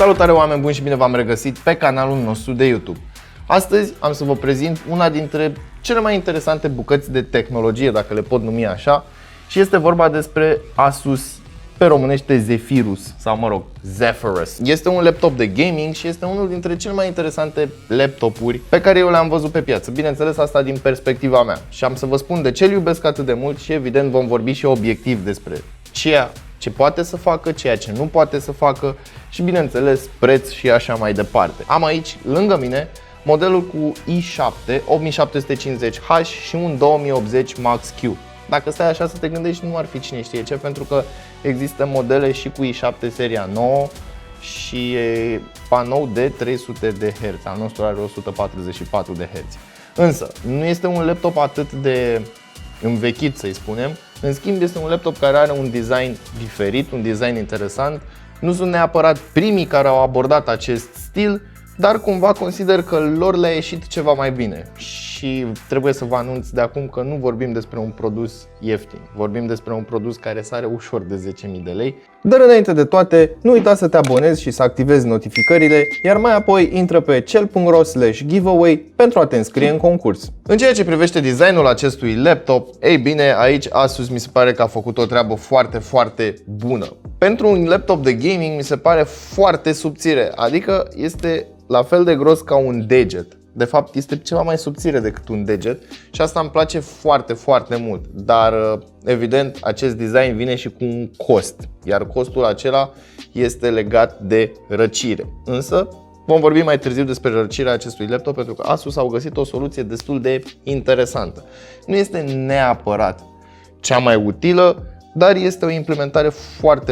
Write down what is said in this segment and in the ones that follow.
Salutare oameni buni și bine v-am regăsit pe canalul nostru de YouTube. Astăzi am să vă prezint una dintre cele mai interesante bucăți de tehnologie, dacă le pot numi așa, și este vorba despre Asus, pe românește Zephyrus sau mă rog Zephyrus. Este un laptop de gaming și este unul dintre cele mai interesante laptopuri pe care eu le-am văzut pe piață. Bineînțeles, asta din perspectiva mea, și am să vă spun de ce îl iubesc atât de mult și evident vom vorbi și obiectiv despre ceea ce poate să facă, ceea ce nu poate să facă și bineînțeles preț și așa mai departe. Am aici lângă mine modelul cu i7 8750H și un 2080 Max-Q. Dacă stai așa să te gândești, nu ar fi cine știe ce, pentru că există modele și cu i7 seria 9 și e panou de 300 de Hz, al nostru are 144 de Hz. Însă, nu este un laptop atât de învechit, să-i spunem. În schimb, este un laptop care are un design diferit, un design interesant. Nu sunt neapărat primii care au abordat acest stil, dar cumva consider că lor le-a ieșit ceva mai bine. Și trebuie să vă anunț de acum că nu vorbim despre un produs ieftin, vorbim despre un produs care sare ușor de 10.000 de lei. Dar înainte de toate, nu uita să te abonezi și să activezi notificările, iar mai apoi intră pe cel.ro/giveaway pentru a te înscrie în concurs. În ceea ce privește designul acestui laptop, ei bine, aici Asus mi se pare că a făcut o treabă foarte bună. Pentru un laptop de gaming mi se pare foarte subțire, adică este la fel de gros ca un deget. De fapt, este ceva mai subțire decât un deget și asta îmi place foarte mult. Dar evident, acest design vine și cu un cost, iar costul acela este legat de răcire. Însă vom vorbi mai târziu despre răcirea acestui laptop, pentru că Asus au găsit o soluție destul de interesantă. Nu este neapărat cea mai utilă, dar este o implementare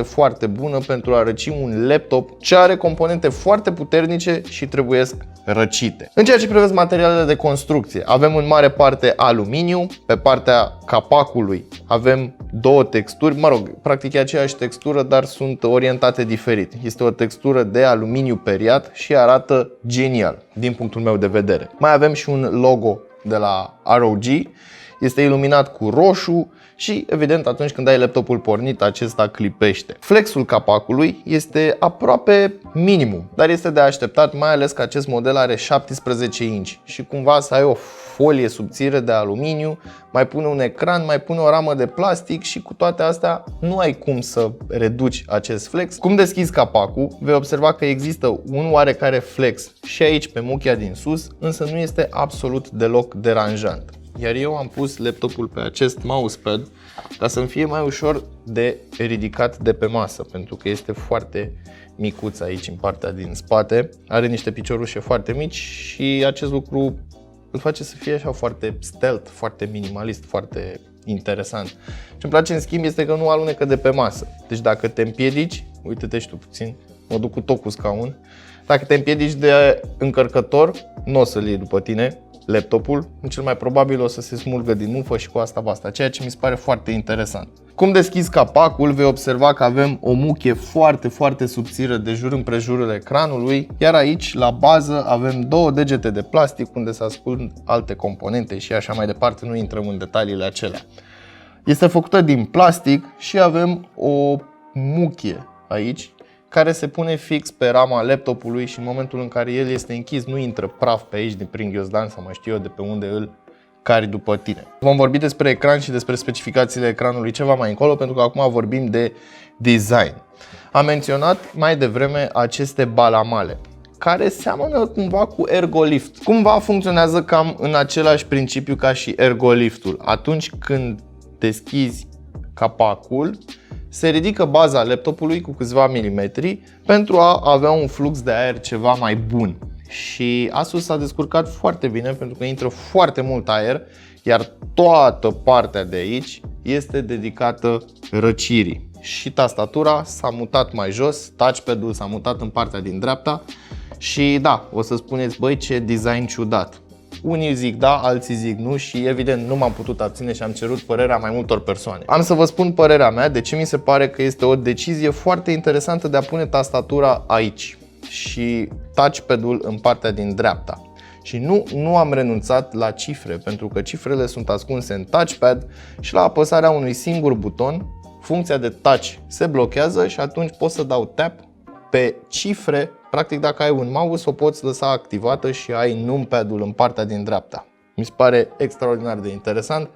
foarte bună pentru a răci un laptop ce are componente foarte puternice și trebuiesc răcite. În ceea ce privește materialele de construcție, avem în mare parte aluminiu. Pe partea capacului avem două texturi, mă rog, practic e aceeași textură, dar sunt orientate diferit. Este o textură de aluminiu periat și arată genial din punctul meu de vedere. Mai avem și un logo de la ROG. Este iluminat cu roșu și evident atunci când ai laptopul pornit, acesta clipește. Flexul capacului este aproape minimum, dar este de așteptat, mai ales că acest model are 17 inch și cumva să ai o folie subțire de aluminiu, mai pune un ecran, mai pune o ramă de plastic și cu toate astea nu ai cum să reduci acest flex. Cum deschizi capacul, vei observa că există un oarecare flex și aici pe muchia din sus, însă nu este absolut deloc deranjant. Iar eu am pus laptopul pe acest mousepad ca să-mi fie mai ușor de ridicat de pe masă, pentru că este foarte micuț aici în partea din spate. Are niște piciorușe foarte mici și acest lucru îl face să fie așa foarte stealth, foarte minimalist, foarte interesant. Ce îmi place în schimb este că nu alunecă de pe masă. Deci dacă te împiedici, uite-te și tu puțin, mă duc cu tot cu scaun. Dacă te împiedici de încărcător, nu o să-l iei după tine laptopul, cel mai probabil o să se smulgă din ufă și cu asta basta, ceea ce mi se pare foarte interesant. Cum deschizi capacul, vei observa că avem o muchie foarte subțire de jur împrejurul ecranului, iar aici la bază avem două degete de plastic unde se ascund alte componente și așa mai departe, nu intrăm în detaliile acelea. Este făcută din plastic și avem o muchie aici care se pune fix pe rama laptopului și în momentul în care el este închis nu intră praf pe aici prin ghiozdan sau mai știu eu de pe unde îl cari după tine. Vom vorbi despre ecran și despre specificațiile ecranului ceva mai încolo, pentru că acum vorbim de design. Am menționat mai devreme aceste balamale care seamănă cumva cu Ergolift. Cumva funcționează cam în același principiu ca și Ergoliftul. Atunci când deschizi capacul, se ridică baza laptopului cu câțiva milimetri pentru a avea un flux de aer ceva mai bun. Și Asus s-a descurcat foarte bine pentru că intră foarte mult aer, iar toată partea de aici este dedicată răcirii. Și tastatura s-a mutat mai jos, touchpad-ul s-a mutat în partea din dreapta și da, o să spuneți, băi, ce design ciudat. Unii zic da, alții zic nu și evident nu m-am putut abține și am cerut părerea mai multor persoane. Am să vă spun părerea mea de ce mi se pare că este o decizie foarte interesantă de a pune tastatura aici și touchpad-ul în partea din dreapta. Și nu am renunțat la cifre, pentru că cifrele sunt ascunse în touchpad și la apăsarea unui singur buton, funcția de touch se blochează și atunci pot să dau tap pe cifre Practic, dacă ai un mouse, o poți lăsa activată și ai numpad-ul în partea din dreapta. Mi se pare extraordinar de interesant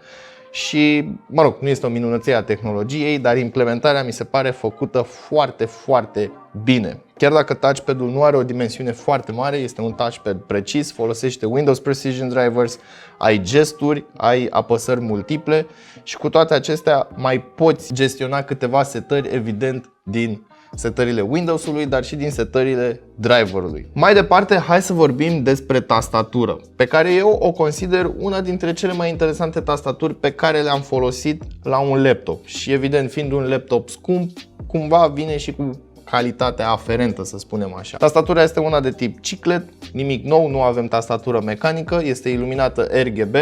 și, mă rog, nu este o minunăție a tehnologiei, dar implementarea mi se pare făcută foarte, foarte bine. Chiar dacă touchpad-ul nu are o dimensiune foarte mare, este un touchpad precis, folosește Windows Precision Drivers, ai gesturi, ai apăsări multiple și cu toate acestea mai poți gestiona câteva setări, evident, din setările Windows-ului, dar și din setările driverului. Mai departe, hai să vorbim despre tastatură, pe care eu o consider una dintre cele mai interesante tastaturi pe care le-am folosit la un laptop. Și evident, fiind un laptop scump, cumva vine și cu calitatea aferentă, să spunem așa. Tastatura este una de tip chiclet, nimic nou, nu avem tastatură mecanică, este iluminată RGB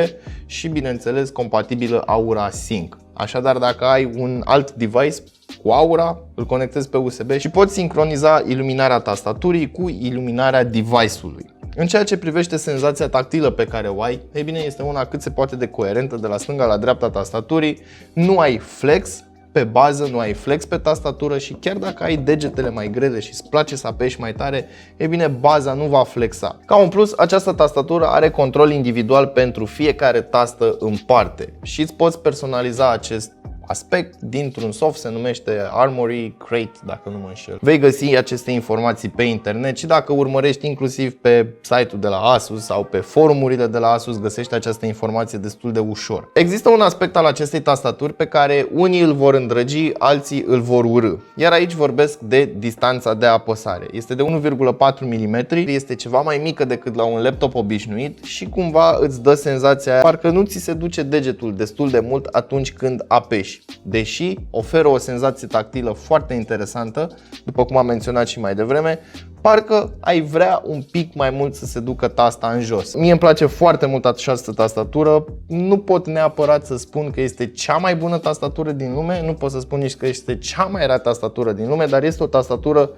și, bineînțeles, compatibilă Aura Sync. Așadar, dacă ai un alt device cu Aura, îl conectezi pe USB și poți sincroniza iluminarea tastaturii cu iluminarea device-ului. În ceea ce privește senzația tactilă pe care o ai, ei bine, este una cât se poate de coerentă de la stânga la dreapta tastaturii. Nu ai flex pe bază, nu ai flex pe tastatură și chiar dacă ai degetele mai grele și îți place să apeși mai tare, e bine, baza nu va flexa. Ca un plus, această tastatură are control individual pentru fiecare tastă în parte și îți poți personaliza acest aspect dintr-un soft, se numește Armoury Crate, dacă nu mă înșel. Vei găsi aceste informații pe internet și dacă urmărești inclusiv pe site-ul de la Asus sau pe forumurile de la Asus, găsești această informație destul de ușor. Există un aspect al acestei tastaturi pe care unii îl vor îndrăgi, alții îl vor urâ. Iar aici vorbesc de distanța de apăsare. Este de 1,4 mm, este ceva mai mică decât la un laptop obișnuit și cumva îți dă senzația parcă nu ți se duce degetul destul de mult atunci când apeși. Deși oferă o senzație tactilă foarte interesantă, după cum am menționat și mai devreme, parcă ai vrea un pic mai mult să se ducă tasta în jos. Mie îmi place foarte mult această tastatură, nu pot neapărat să spun că este cea mai bună tastatură din lume, nu pot să spun nici că este cea mai rea tastatură din lume, dar este o tastatură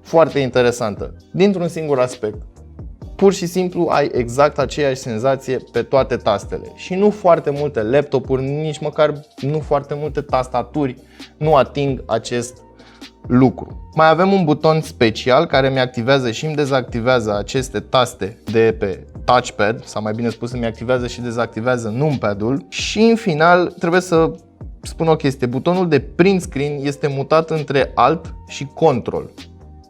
foarte interesantă, dintr-un singur aspect. Pur și simplu ai exact aceeași senzație pe toate tastele și nu foarte multe laptopuri, nici măcar nu foarte multe tastaturi nu ating acest lucru. Mai avem un buton special care mi activează și îmi dezactivează aceste taste de pe touchpad, sau mai bine spus îmi activează și dezactivează numpad-ul și în final trebuie să spun o chestie, butonul de print screen este mutat între Alt și Control.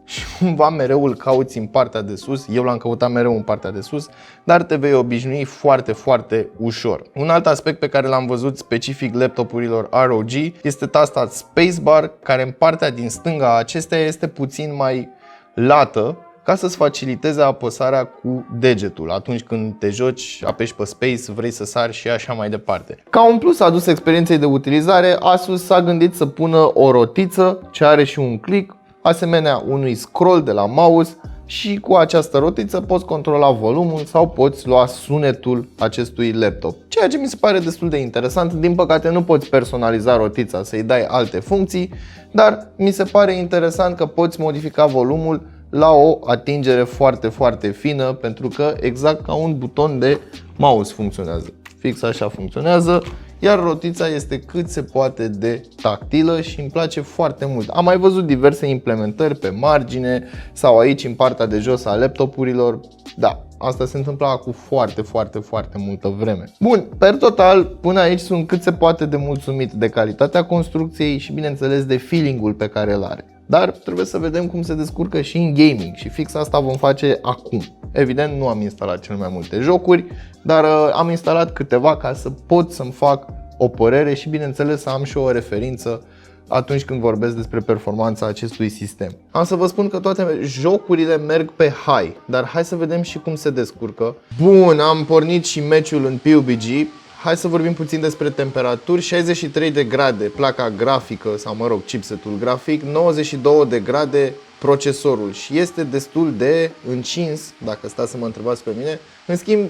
Și cumva mereu îl cauți în partea de sus, eu l-am căutat mereu în partea de sus, dar te vei obișnui foarte, foarte ușor. Un alt aspect pe care l-am văzut specific laptopurilor ROG este tasta Spacebar, care în partea din stânga a acesteia este puțin mai lată, ca să-ți faciliteze apăsarea cu degetul. Atunci când te joci, apeși pe Space, vrei să sari și așa mai departe. Ca un plus adus experienței de utilizare, Asus s-a gândit să pună o rotiță ce are și un click, asemenea unui scroll de la mouse și cu această rotiță poți controla volumul sau poți lua sunetul acestui laptop. Ceea ce mi se pare destul de interesant. Din păcate nu poți personaliza rotița să-i dai alte funcții, dar mi se pare interesant că poți modifica volumul la o atingere foarte, foarte fină, pentru că exact ca un buton de mouse funcționează. Fix așa funcționează. Iar rotița este cât se poate de tactilă și îmi place foarte mult. Am mai văzut diverse implementări pe margine sau aici în partea de jos a laptopurilor. Da, asta se întâmpla acum foarte, foarte, foarte multă vreme. Bun, per total, până aici sunt cât se poate de mulțumit de calitatea construcției și bineînțeles de feeling-ul pe care îl are. Dar trebuie să vedem cum se descurcă și în gaming și fix asta vom face acum. Evident, nu am instalat cel mai multe jocuri, dar am instalat câteva ca să pot să-mi fac o părere și bineînțeles să am și o referință atunci când vorbesc despre performanța acestui sistem. Am să vă spun că toate jocurile merg pe high, dar hai să vedem și cum se descurcă. Bun, am pornit și meciul în PUBG. Hai să vorbim puțin despre temperaturi. 63 de grade placa grafică sau mă rog chipsetul grafic, 92 de grade procesorul și este destul de încins, dacă stați să mă întrebați pe mine. În schimb,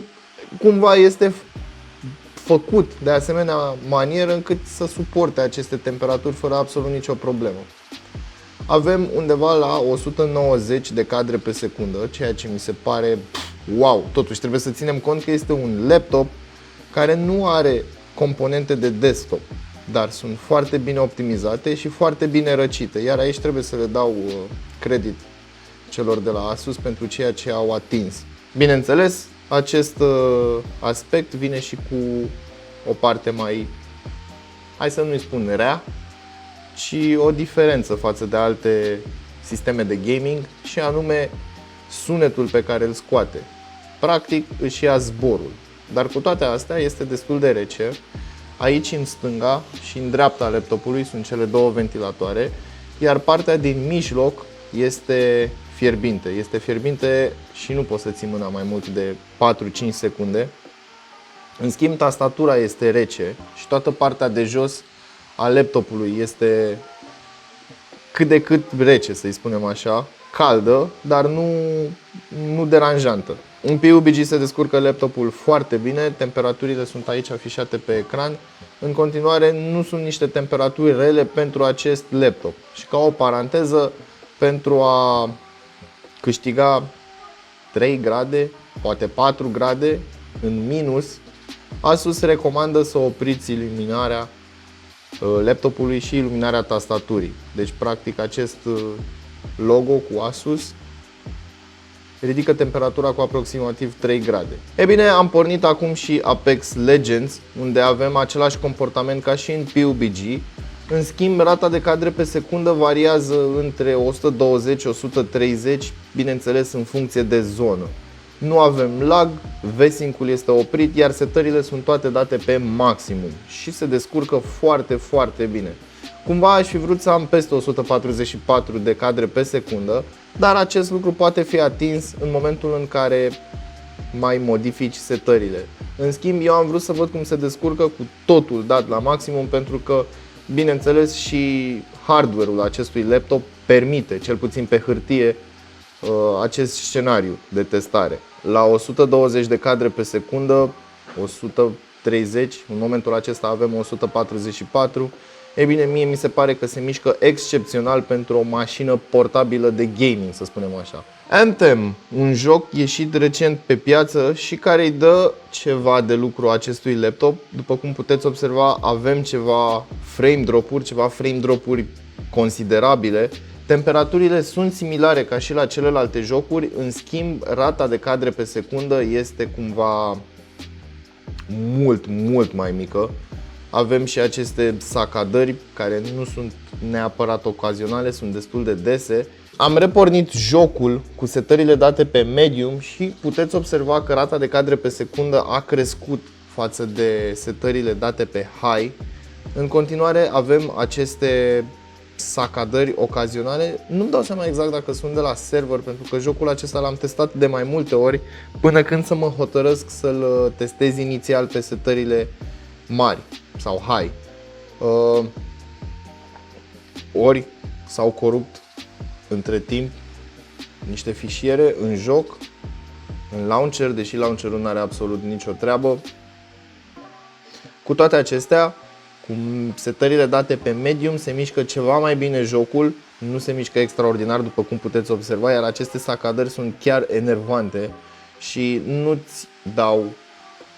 cumva este făcut de asemenea manieră încât să suporte aceste temperaturi fără absolut nicio problemă. Avem undeva la 190 de cadre pe secundă, ceea ce mi se pare wow. Totuși trebuie să ținem cont că este un laptop care nu are componente de desktop, dar sunt foarte bine optimizate și foarte bine răcite, iar aici trebuie să le dau credit celor de la Asus pentru ceea ce au atins. Bineînțeles, acest aspect vine și cu o parte mai, hai să nu-i spun rea, ci o diferență față de alte sisteme de gaming, și anume sunetul pe care îl scoate. Practic își ia zborul. Dar cu toate astea este destul de rece. Aici în stânga și în dreapta laptopului sunt cele două ventilatoare, iar partea din mijloc este fierbinte. Este fierbinte și nu poți să ții mâna mai mult de 4-5 secunde. În schimb, tastatura este rece și toată partea de jos a laptopului este cât de cât rece, să-i spunem așa, caldă, dar nu deranjantă. În PUBG se descurcă laptopul foarte bine, temperaturile sunt aici afișate pe ecran. În continuare, nu sunt niște temperaturi rele pentru acest laptop. Și ca o paranteză, pentru a câștiga 3 grade, poate 4 grade în minus, Asus recomandă să opriți iluminarea laptopului și iluminarea tastaturii. Deci, practic, acest logo cu Asus ridică temperatura cu aproximativ 3 grade. E bine, am pornit acum și Apex Legends, unde avem același comportament ca și în PUBG. În schimb, rata de cadre pe secundă variază între 120-130, bineînțeles în funcție de zonă. Nu avem lag, V-Sync-ul este oprit, iar setările sunt toate date pe maximum și se descurcă foarte, foarte bine. Cumva aș fi vrut să am peste 144 de cadre pe secundă, dar acest lucru poate fi atins în momentul în care mai modifici setările. În schimb, eu am vrut să văd cum se descurcă cu totul dat la maximum, pentru că, bineînțeles, și hardware-ul acestui laptop permite, cel puțin pe hârtie, acest scenariu de testare. La 120 de cadre pe secundă, 130, în momentul acesta avem 144. E bine, mie mi se pare că se mișcă excepțional pentru o mașină portabilă de gaming, să spunem așa. Anthem, un joc ieșit recent pe piață și care îi dă ceva de lucru acestui laptop. După cum puteți observa, avem ceva frame drop-uri considerabile. Temperaturile sunt similare ca și la celelalte jocuri, în schimb rata de cadre pe secundă este cumva mult mai mică. Avem și aceste sacadări care nu sunt neapărat ocazionale, sunt destul de dese. Am repornit jocul cu setările date pe medium și puteți observa că rata de cadre pe secundă a crescut față de setările date pe high. În continuare avem aceste sacadări ocazionale. Nu-mi dau seama exact dacă sunt de la server, pentru că jocul acesta l-am testat de mai multe ori până când să mă hotărăsc să-l testez inițial pe setările mari sau high. Ori s-au corupt între timp niște fișiere în joc, în launcher, deși launcherul nu are absolut nicio treabă. Cu toate acestea, cu setările date pe medium se mișcă ceva mai bine jocul, nu se mișcă extraordinar după cum puteți observa, iar aceste sacadări sunt chiar enervante și nu-ți dau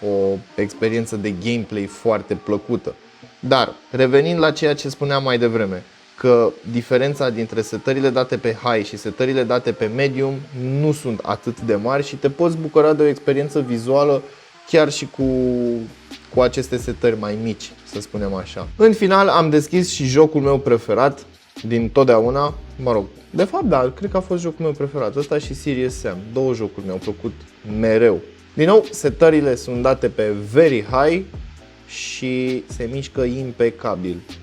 o experiență de gameplay foarte plăcută. Dar, revenind la ceea ce spuneam mai devreme, că diferența dintre setările date pe high și setările date pe medium nu sunt atât de mari și te poți bucura de o experiență vizuală chiar și cu aceste setări mai mici, să spunem așa. În final am deschis și jocul meu preferat din totdeauna, mă rog, de fapt da, cred că a fost jocul meu preferat, ăsta și Serious Sam, două jocuri mi-au plăcut mereu. Din nou, setările sunt date pe very high și se mișcă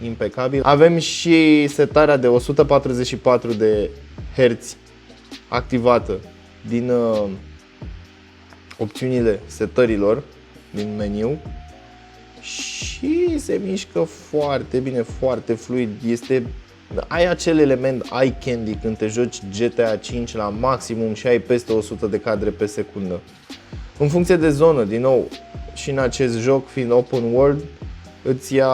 impecabil. Avem și setarea de 144 de Hz activată din opțiunile setărilor din meniu și se mișcă foarte bine, foarte fluid. Ai acel element eye candy când te joci GTA 5 la maximum și ai peste 100 de cadre pe secundă. În funcție de zonă, din nou, și în acest joc, fiind open world, îți ia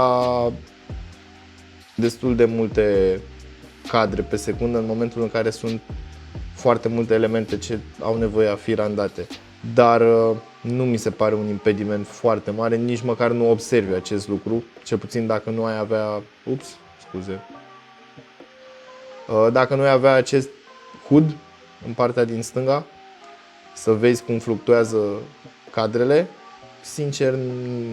destul de multe cadre pe secundă în momentul în care sunt foarte multe elemente ce au nevoie a fi randate. Dar nu mi se pare un impediment foarte mare, nici măcar nu observi acest lucru, cel puțin dacă nu ai avea... Dacă nu ai avea acest HUD în partea din stânga, să vezi cum fluctuează cadrele. Sincer,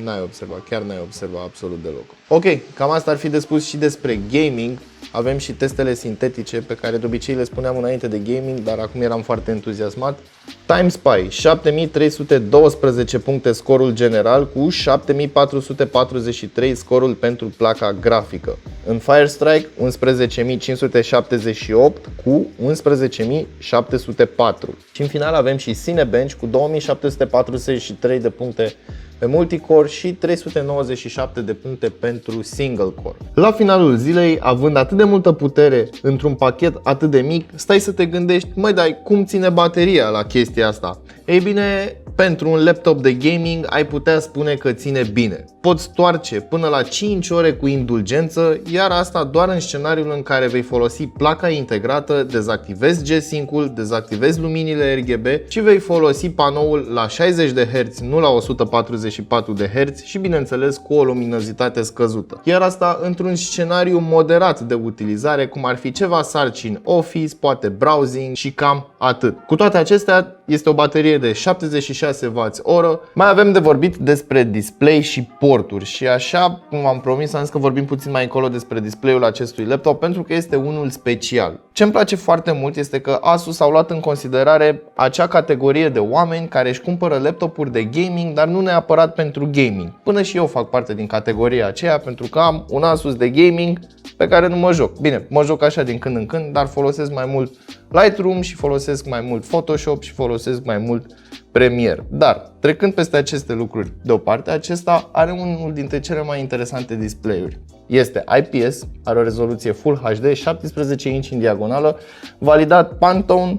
n-ai observat, chiar n-ai observat absolut deloc. Ok, cam asta ar fi de spus și despre gaming. Avem și testele sintetice pe care de obicei le spuneam înainte de gaming, dar acum eram foarte entuziasmat. TimeSpy, 7312 puncte scorul general cu 7443 scorul pentru placa grafică. În Firestrike, 11578 cu 11704. Și în final avem și Cinebench cu 2743 de puncte pe multicore și 397 de puncte pentru single core. La finalul zilei, având atât de multă putere într-un pachet atât de mic, stai să te gândești, măi, dai, cum ține bateria la chestia asta? Ei bine, pentru un laptop de gaming ai putea spune că ține bine. Poți toarce până la 5 ore cu indulgență, iar asta doar în scenariul în care vei folosi placa integrată, dezactivezi G-Sync-ul, dezactivezi luminile RGB și vei folosi panoul la 60 de Hz, nu la 144 de Hz și bineînțeles cu o luminozitate scăzută. Iar asta într-un scenariu moderat de utilizare, cum ar fi ceva sarcini Office, poate browsing și cam atât. Cu toate acestea, este o baterie de 76Wh. Mai avem de vorbit despre display și porturi și așa cum am promis, am zis că vorbim puțin mai încolo despre display-ul acestui laptop pentru că este unul special. Ce îmi place foarte mult este că Asus au luat în considerare acea categorie de oameni care își cumpără laptopuri de gaming, dar nu neapărat pentru gaming. Până și eu fac parte din categoria aceea pentru că am un Asus de gaming pe care nu mă joc. Bine, mă joc așa din când în când, dar folosesc mai mult Lightroom și folosesc mai mult Photoshop și folosesc mai mult Premiere. Dar, trecând peste aceste lucruri deoparte, acesta are unul dintre cele mai interesante display-uri. Este IPS, are o rezoluție Full HD, 17 inch în diagonală, validat Pantone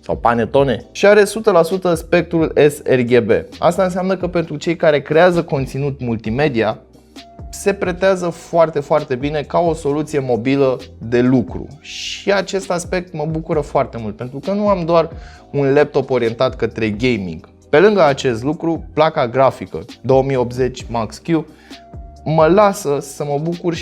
sau Panettone și are 100% spectrul sRGB. Asta înseamnă că pentru cei care creează conținut multimedia, se pretează foarte bine ca o soluție mobilă de lucru. Și acest aspect mă bucură foarte mult, pentru că nu am doar un laptop orientat către gaming. Pe lângă acest lucru, placa grafică 2080 Max-Q mă lasă să mă bucur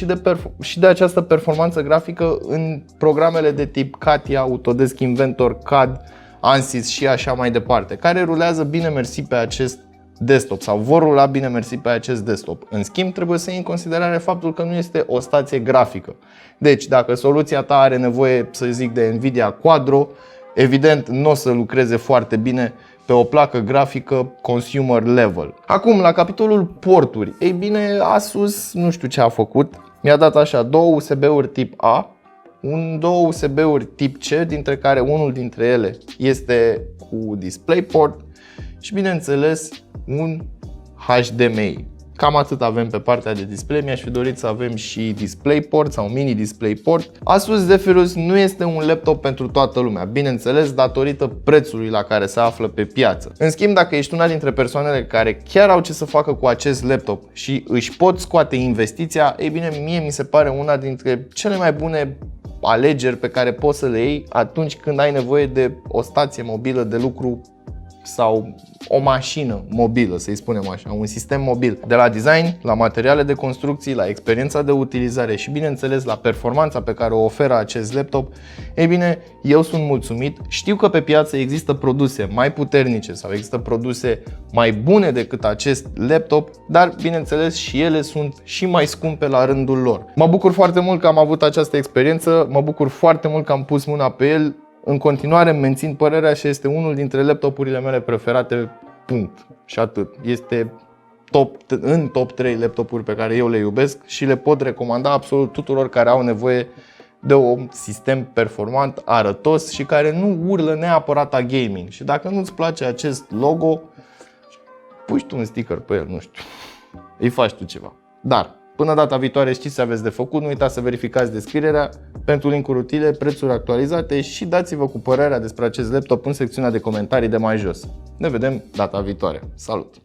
și de această performanță grafică în programele de tip CATIA, Autodesk Inventor, CAD, ANSYS și așa mai departe, care rulează bine mersi pe acest desktop sau vor rula bine mersi pe acest desktop. În schimb, trebuie să iei în considerare faptul că nu este o stație grafică. Deci, dacă soluția ta are nevoie, să zic, de Nvidia Quadro, evident nu o să lucreze foarte bine pe o placă grafică consumer level. Acum, la capitolul porturi, ei bine, Asus nu știu ce a făcut. Mi-a dat așa două USB-uri tip A, două USB-uri tip C, dintre care unul dintre ele este cu DisplayPort și bineînțeles un HDMI. Cam atât avem pe partea de display. Mi-aș fi dorit să avem și DisplayPort sau mini DisplayPort. Asus Zephyrus nu este un laptop pentru toată lumea, bineînțeles datorită prețului la care se află pe piață. În schimb, dacă ești una dintre persoanele care chiar au ce să facă cu acest laptop și își pot scoate investiția, ei bine, mie mi se pare una dintre cele mai bune alegeri pe care poți să le iei atunci când ai nevoie de o stație mobilă de lucru sau o mașină mobilă, să-i spunem așa, un sistem mobil. De la design, la materiale de construcții, la experiența de utilizare și bineînțeles la performanța pe care o oferă acest laptop, ei bine, eu sunt mulțumit. Știu că pe piață există produse mai puternice sau există produse mai bune decât acest laptop, dar bineînțeles și ele sunt și mai scumpe la rândul lor. Mă bucur foarte mult că am avut această experiență, mă bucur foarte mult că am pus mâna pe el. În continuare mențin părerea și este unul dintre laptopurile mele preferate, punct. Și atât. Este în top 3 laptopuri pe care eu le iubesc și le pot recomanda absolut tuturor care au nevoie de un sistem performant, arătos și care nu urlă neapărat a gaming. Și dacă nu-ți place acest logo, pui tu un sticker pe el, nu știu, îi faci tu ceva. Dar până data viitoare știți ce aveți de făcut, nu uitați să verificați descrierea pentru linkuri utile, prețuri actualizate și dați-vă cu părerea despre acest laptop în secțiunea de comentarii de mai jos. Ne vedem data viitoare. Salut!